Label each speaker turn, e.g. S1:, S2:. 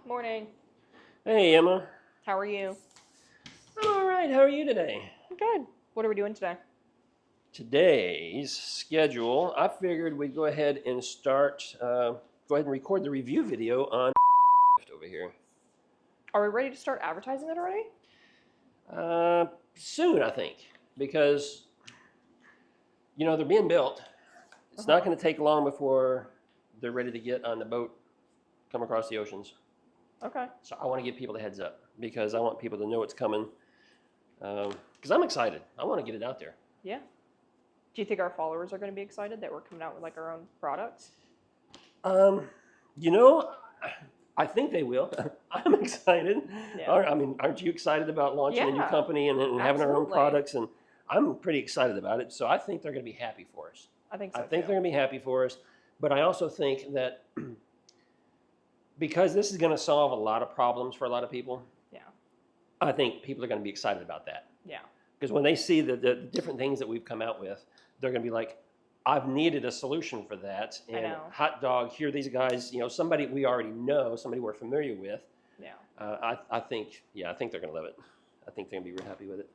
S1: Morning.
S2: Hey, Emma.
S1: How are you?
S2: I'm all right. How are you today?
S1: Good. What are we doing today?
S2: Today's schedule, I figured we'd go ahead and go ahead and record the review video on over here.
S1: Are we ready to start advertising it already?
S2: Soon, I think, because, they're being built. It's not going to take long before they're ready to get on the boat, come across the oceans.
S1: Okay.
S2: So I want to give people the heads up because I want people to know it's coming. Because I'm excited. I want to get it out there.
S1: Yeah. Do you think our followers are going to be excited that we're coming out with like our own products?
S2: You know, I think they will. I'm excited.
S1: Yeah.
S2: I mean, aren't you excited about launching a new
S1: Yeah,
S2: company and having our own
S1: absolutely.
S2: products? And I'm pretty excited about it. So I think they're going to be happy for us.
S1: I think so
S2: I think
S1: too.
S2: they're going to be happy for us. But I also think that because this is going to solve a lot of problems for a lot of people,
S1: Yeah.
S2: I think people are going to be excited about that.
S1: Yeah.
S2: Because when they see the different things that we've come out with, they're going to be like, I've needed a solution for that.
S1: I
S2: And
S1: know.
S2: hot dog, here these guys, somebody we already know, somebody we're familiar with.
S1: Yeah.
S2: I think they're going to love it. I think they're going to be real happy with it.